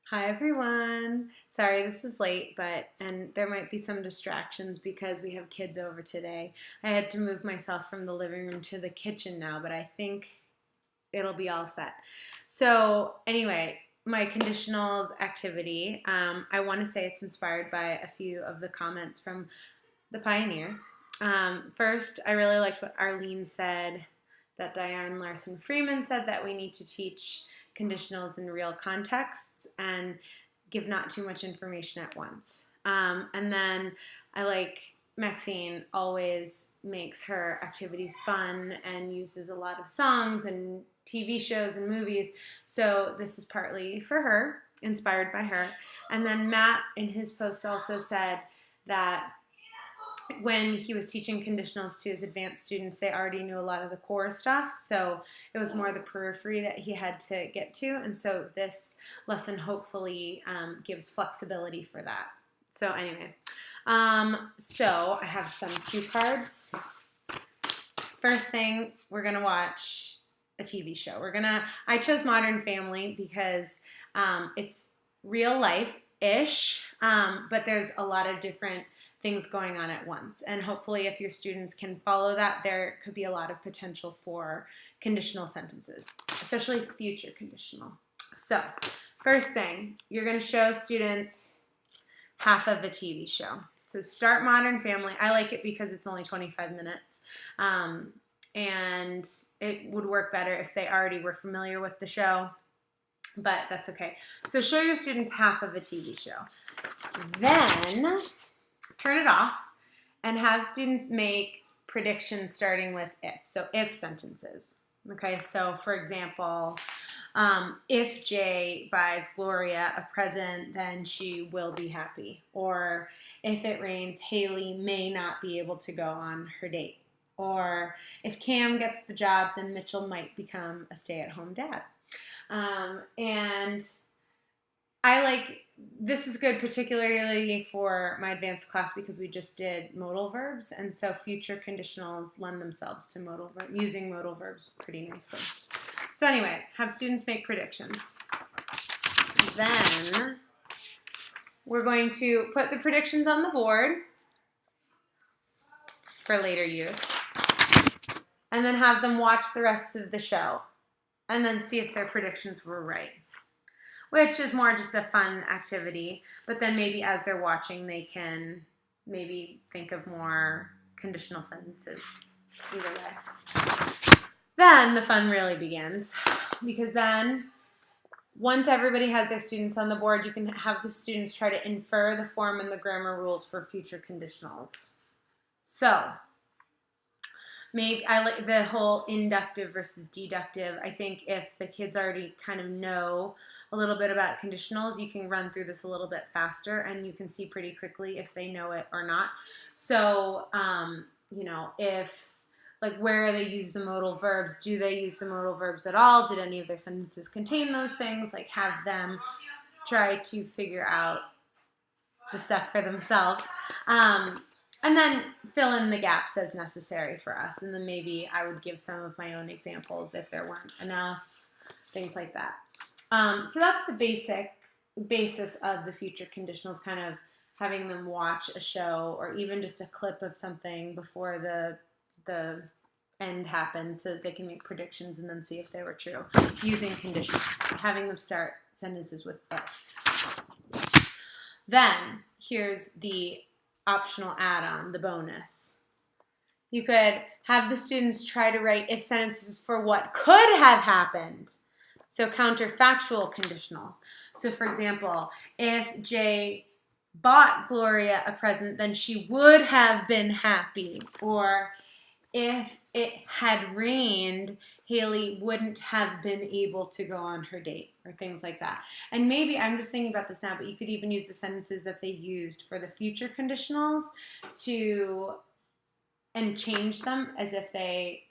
Hi everyone. Sorry this is late, and there might be some distractions because we have kids over today. I had to move myself from the living room to the kitchen now, but I think it'll be all set. So anyway, my conditionals activity, I want to say it's inspired by a few of the comments from the pioneers. First, I really liked what Arlene said, that Diane Larson Freeman said that we need to teach conditionals in real contexts and give not too much information at once. And then I like Maxine always makes her activities fun and uses a lot of songs and TV shows and movies. So this is partly for her, inspired by her. And then Matt in his post also said that when he was teaching conditionals to his advanced students, they already knew a lot of the core stuff, so it was more the periphery that he had to get to, and so this lesson hopefully gives flexibility for that. So anyway, so I have some cue cards. First thing, we're gonna watch a TV show. I chose Modern Family because it's real life-ish, but there's a lot of different things going on at once. And hopefully if your students can follow that, there could be a lot of potential for conditional sentences, especially future conditional. So first thing, you're going to show students half of a TV show. So start Modern Family. I like it because it's only 25 minutes. And it would work better if they already were familiar with the show, but that's okay. So show your students half of a TV show. Then turn it off and have students make predictions starting with if. So if sentences. Okay, so for example, if Jay buys Gloria a present, then she will be happy. Or if it rains, Haley may not be able to go on her date. Or if Cam gets the job, then Mitchell might become a stay-at-home dad. And I like, this is good particularly for my advanced class because we just did modal verbs, and so future conditionals lend themselves to using modal verbs pretty nicely. So anyway, have students make predictions. Then we're going to put the predictions on the board for later use, and then have them watch the rest of the show, and then see if their predictions were right, which is more just a fun activity. But then maybe as they're watching, they can maybe think of more conditional sentences. Either way. Then the fun really begins, because then once everybody has their students on the board, you can have the students try to infer the form and the grammar rules for future conditionals. So maybe I like the whole inductive versus deductive. I think if the kids already kind of know a little bit about conditionals, you can run through this a little bit faster and you can see pretty quickly if they know it or not. So, you know, if, like, where they use the modal verbs, do they use the modal verbs at all? Did any of their sentences contain those things? Like, have them try to figure out the stuff for themselves. And then fill in the gaps as necessary for us. And then maybe I would give some of my own examples if there weren't enough, things like that. So that's the basis of the future conditionals, kind of having them watch a show or even just a clip of something before the end happens so that they can make predictions and then see if they were true using conditionals, having them start sentences with if. Then here's the optional add-on, the bonus. You could have the students try to write if sentences for what could have happened. So counterfactual conditionals. So for example, if Jay bought Gloria a present, then she would have been happy. Or if it had rained, Haley wouldn't have been able to go on her date, or things like that. And maybe, I'm just thinking about this now, but you could even use the sentences that they used for the future conditionals and change them as if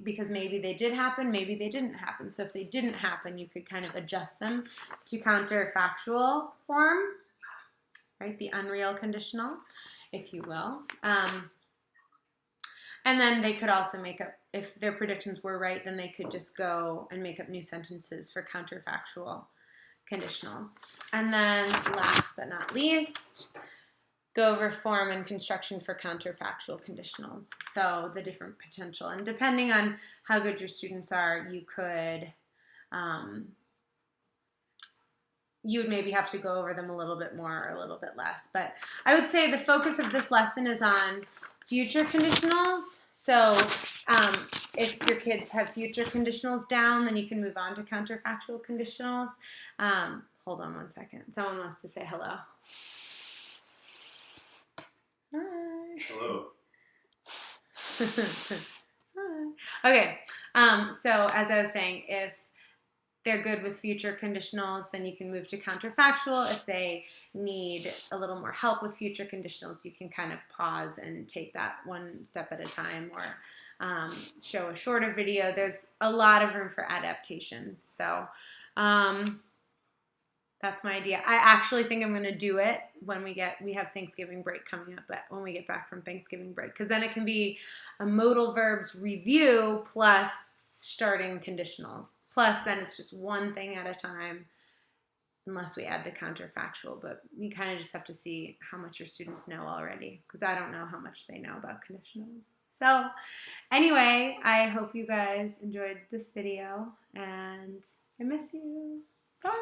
because maybe they did happen, maybe they didn't happen. So if they didn't happen, you could kind of adjust them to counterfactual form, right? The unreal conditional, if you will. And then they could also make up, if their predictions were right, then they could just go and make up new sentences for counterfactual conditionals. And then last but not least, go over form and construction for counterfactual conditionals. So the different potential. And depending on how good your students are, you would maybe have to go over them a little bit more or a little bit less. But I would say the focus of this lesson is on future conditionals. So if your kids have future conditionals down, then you can move on to counterfactual conditionals. Hold on one second. Someone wants to say hello. Hi. Hello. Hi. Okay. So as I was saying, if they're good with future conditionals, then you can move to counterfactual. If they need a little more help with future conditionals, you can kind of pause and take that one step at a time, or show a shorter video. There's a lot of room for adaptations. So that's my idea. I actually think I'm going to do it when we have Thanksgiving break coming up, but when we get back from Thanksgiving break, because then it can be a modal verbs review plus starting conditionals. Plus then it's just one thing at a time, unless we add the counterfactual, but you kind of just have to see how much your students know already, because I don't know how much they know about conditionals. So anyway, I hope you guys enjoyed this video, and I miss you. Bye.